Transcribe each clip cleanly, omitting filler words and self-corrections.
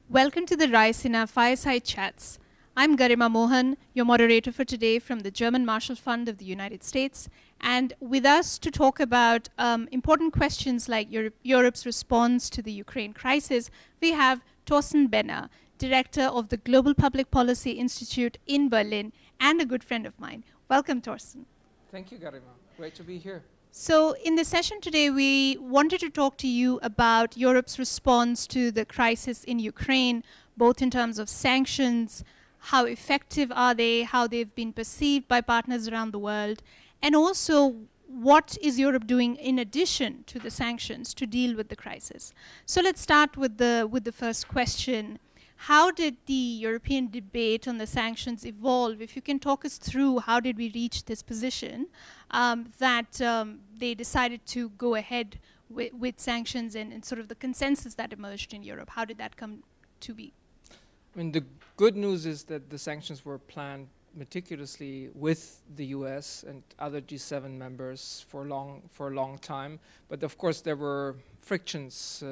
Welcome to the Raisina Fireside Chats. I'm Garima Mohan, your moderator for today from the German Marshall Fund of the United States. And with us to talk about important questions like Europe's response to the Ukraine crisis, we have Thorsten Benner, director of the Global Public Policy Institute in Berlin, and a good friend of mine. Welcome, Thorsten. Thank you, Garima. Great to be here. So in the session today, we wanted to talk to you about Europe's response to the crisis in Ukraine, both in terms of sanctions, how effective are they, how they've been perceived by partners around the world, and also what is Europe doing in addition to the sanctions to deal with the crisis. So let's start with the first question. How did the European debate on the sanctions evolve? If you can talk us through how did we reach this position that they decided to go ahead with sanctions and sort of the consensus that emerged in Europe. How did that come to be? I mean, the good news is that the sanctions were planned meticulously with the US and other G7 members for a long time. But of course, there were frictions.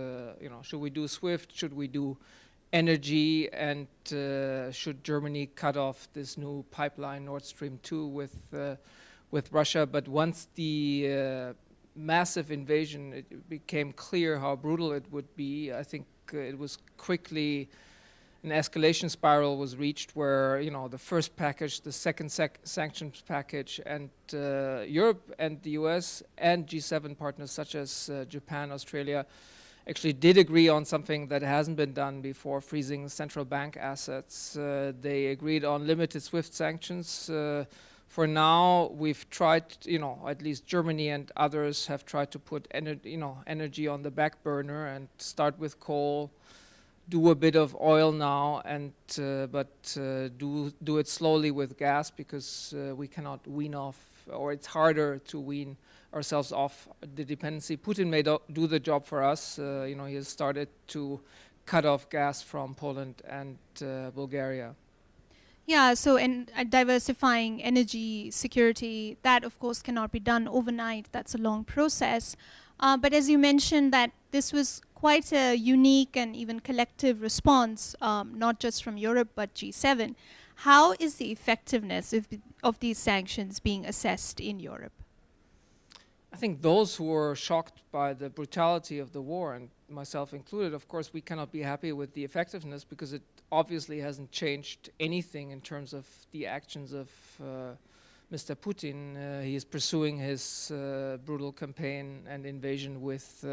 Should we do SWIFT? Should we do energy? And should Germany cut off this new pipeline, Nord Stream 2, with Russia? But once the massive invasion, it became clear how brutal it would be. I think it was quickly an escalation spiral was reached where, the first package, the second sanctions package, and Europe and the US and G7 partners such as Japan, Australia, actually did agree on something that hasn't been done before, freezing central bank assets. They agreed on limited SWIFT sanctions. For now, we've tried, at least Germany and others have tried to put energy on the back burner and start with coal, do a bit of oil now, and but do it slowly with gas because we cannot wean off, or it's harder to wean ourselves off the dependency. Putin may do the job for us. He has started to cut off gas from Poland and Bulgaria. Yeah, so and diversifying energy security, that of course cannot be done overnight. That's a long process. But as you mentioned, that this was quite a unique and even collective response, not just from Europe, but G7. How is the effectiveness of these sanctions being assessed in Europe? I think those who were shocked by the brutality of the war, and myself included, of course, we cannot be happy with the effectiveness because it obviously hasn't changed anything in terms of the actions of Mr. Putin. He is pursuing his brutal campaign and invasion with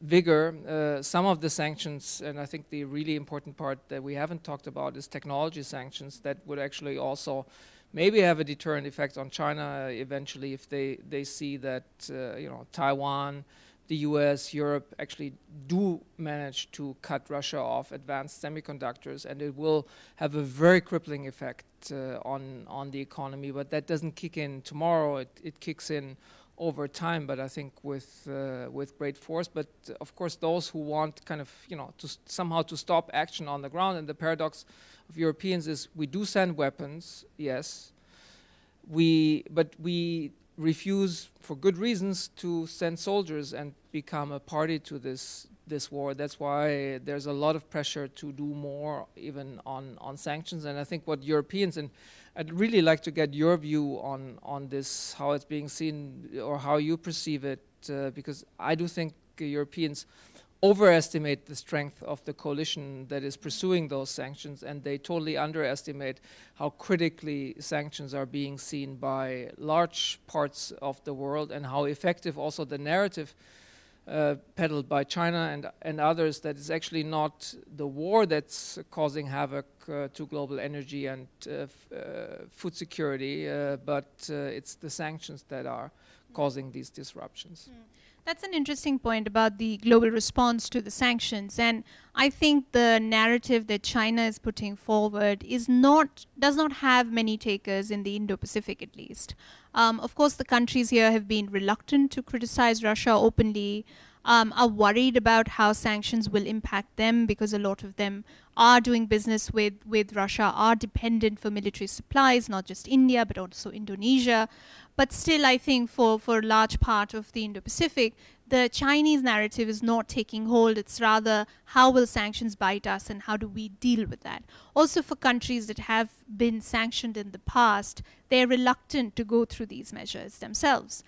vigor. Some of the sanctions, and I think the really important part that we haven't talked about is technology sanctions that would actually also maybe have a deterrent effect on China eventually if they see that Taiwan, the US, Europe actually do manage to cut Russia off advanced semiconductors, and it will have a very crippling effect on the economy. But that doesn't kick in tomorrow. It kicks in over time, but I think with great force. But of course, those who want kind of somehow to stop action on the ground, and the paradox of Europeans is we do send weapons, yes, but we refuse for good reasons to send soldiers and become a party to this war. That's why there's a lot of pressure to do more even on sanctions. And I think what Europeans, and I'd really like to get your view on this, how it's being seen or how you perceive it, because I do think Europeans overestimate the strength of the coalition that is pursuing those sanctions, and they totally underestimate how critically sanctions are being seen by large parts of the world, and how effective also the narrative peddled by China and others that is actually not the war that's causing havoc to global energy and food security, but it's the sanctions that are causing these disruptions. That's an interesting point about the global response to the sanctions. And I think the narrative that China is putting forward does not have many takers in the Indo-Pacific, at least. Of course, the countries here have been reluctant to criticize Russia openly, are worried about how sanctions will impact them because a lot of them are doing business with Russia, are dependent for military supplies, not just India, but also Indonesia. But still, I think for a large part of the Indo-Pacific, the Chinese narrative is not taking hold. It's rather, how will sanctions bite us and how do we deal with that? Also, for countries that have been sanctioned in the past, they're reluctant to go through these measures themselves,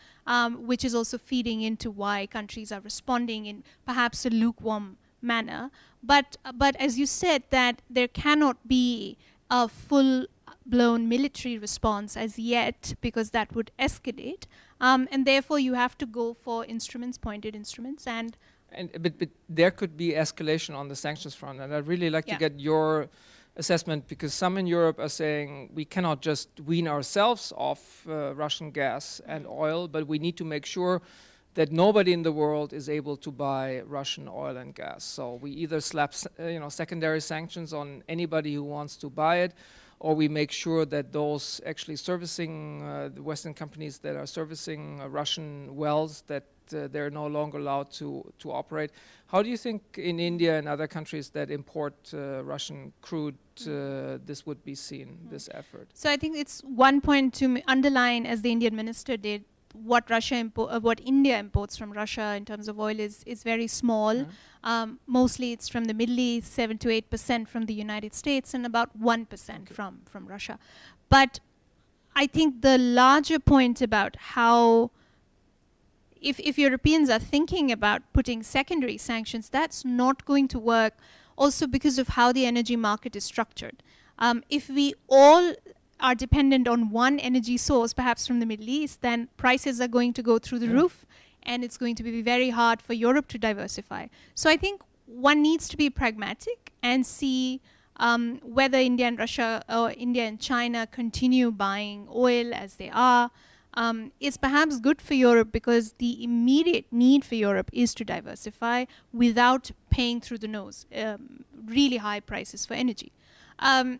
which is also feeding into why countries are responding in perhaps a lukewarm manner. But as you said, that there cannot be a full-blown military response as yet, because that would escalate. And therefore, you have to go for instruments, pointed instruments, but there could be escalation on the sanctions front, and I'd really like to get your assessment, because some in Europe are saying we cannot just wean ourselves off Russian gas and oil, but we need to make sure that nobody in the world is able to buy Russian oil and gas. So we either slap secondary sanctions on anybody who wants to buy it, or we make sure that those actually servicing the Western companies that are servicing Russian wells, that they're no longer allowed to operate. How do you think in India and other countries that import Russian crude this would be seen, this effort? So I think it's one point to underline, as the Indian minister did, what India imports from Russia in terms of oil is very small. Mostly it's from the Middle East, 7 to 8% from the United States, and about 1% from Russia. But I think the larger point about how, if Europeans are thinking about putting secondary sanctions, that's not going to work, also because of how the energy market is structured. If we all are dependent on one energy source, perhaps from the Middle East, then prices are going to go through the roof, and it's going to be very hard for Europe to diversify. So I think one needs to be pragmatic and see whether India and Russia, or India and China, continue buying oil as they are. Is perhaps good for Europe, because the immediate need for Europe is to diversify without paying through the nose really high prices for energy.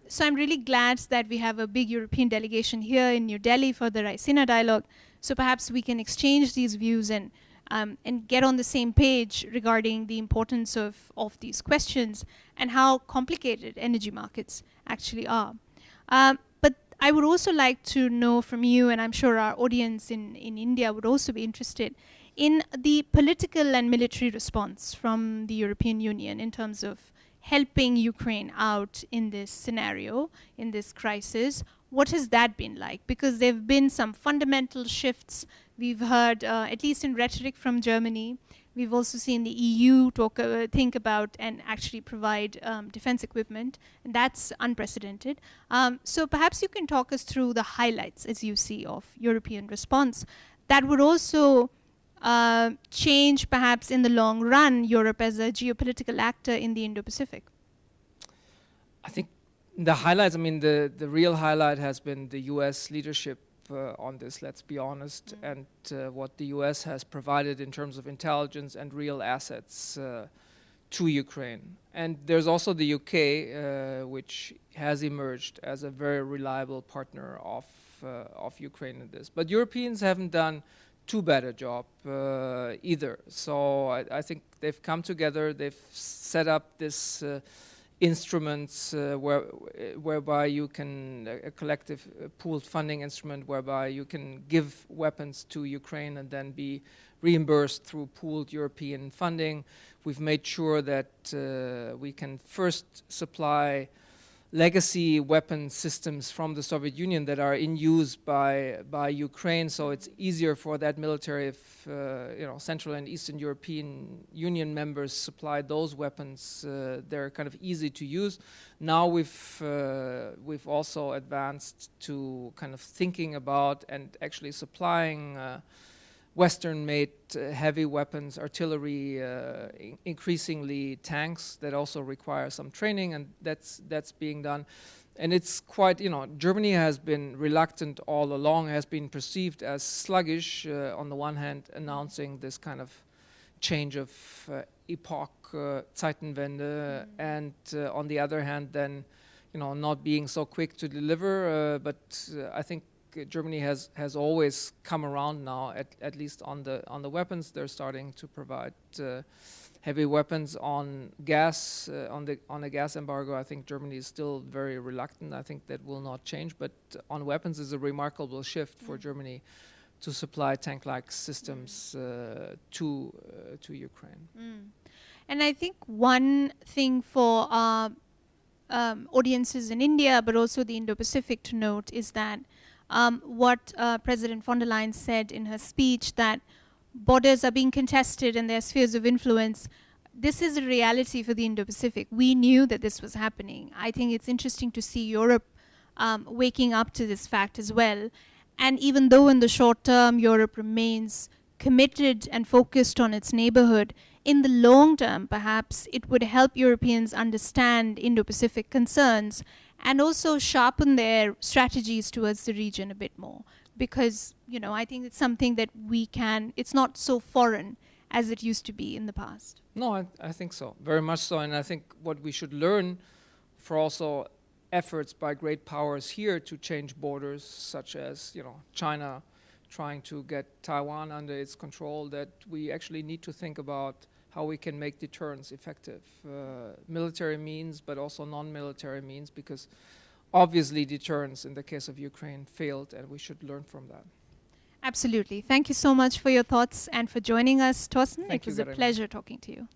So I'm really glad that we have a big European delegation here in New Delhi for the Raisina dialogue. So perhaps we can exchange these views and get on the same page regarding the importance of these questions and how complicated energy markets actually are. But I would also like to know from you, and I'm sure our audience in India would also be interested, in the political and military response from the European Union in terms of helping Ukraine out in this scenario, in this crisis. What has that been like? Because there have been some fundamental shifts. We've heard, at least in rhetoric from Germany, we've also seen the EU think about and actually provide defense equipment, and that's unprecedented. So perhaps you can talk us through the highlights, as you see, of European response. That would also change, perhaps in the long run, Europe as a geopolitical actor in the Indo-Pacific? I think the highlights, the real highlight has been the US leadership on this, let's be honest, and what the US has provided in terms of intelligence and real assets to Ukraine. And there's also the UK, which has emerged as a very reliable partner of Ukraine in this. But Europeans haven't done too bad a job either. So I think they've come together, they've set up this instruments whereby you can, a collective pooled funding instrument whereby you can give weapons to Ukraine and then be reimbursed through pooled European funding. We've made sure that we can first supply legacy weapon systems from the Soviet Union that are in use by Ukraine, so it's easier for that military if Central and Eastern European Union members supply those weapons. They're kind of easy to use. Now we've also advanced to kind of thinking about and actually supplying Western-made heavy weapons, artillery, increasingly tanks that also require some training, and that's being done. And it's quite, Germany has been reluctant all along, has been perceived as sluggish, on the one hand, announcing this kind of change of epoch, Zeitenwende, and on the other hand, then, not being so quick to deliver. But I think Germany has always come around now, at least on the weapons. They're starting to provide heavy weapons. On gas, on a gas embargo, I think Germany is still very reluctant. I think that will not change. But on weapons is a remarkable shift for Germany to supply tank-like systems to Ukraine. And I think one thing for audiences in India, but also the Indo-Pacific to note is that what President von der Leyen said in her speech, that borders are being contested and there are spheres of influence. This is a reality for the Indo-Pacific. We knew that this was happening. I think it's interesting to see Europe waking up to this fact as well. And even though in the short term Europe remains committed and focused on its neighborhood, in the long term perhaps it would help Europeans understand Indo-Pacific concerns and also sharpen their strategies towards the region a bit more. Because, you know, I think it's something that it's not so foreign as it used to be in the past. No, I think so, very much so. And I think what we should learn for also efforts by great powers here to change borders, such as, you know, China trying to get Taiwan under its control, that we actually need to think about how we can make deterrence effective. Military means, but also non-military means, because obviously deterrence in the case of Ukraine failed, and we should learn from that. Absolutely. Thank you so much for your thoughts and for joining us, Thorsten. Thank it was you a very much. pleasure talking to you.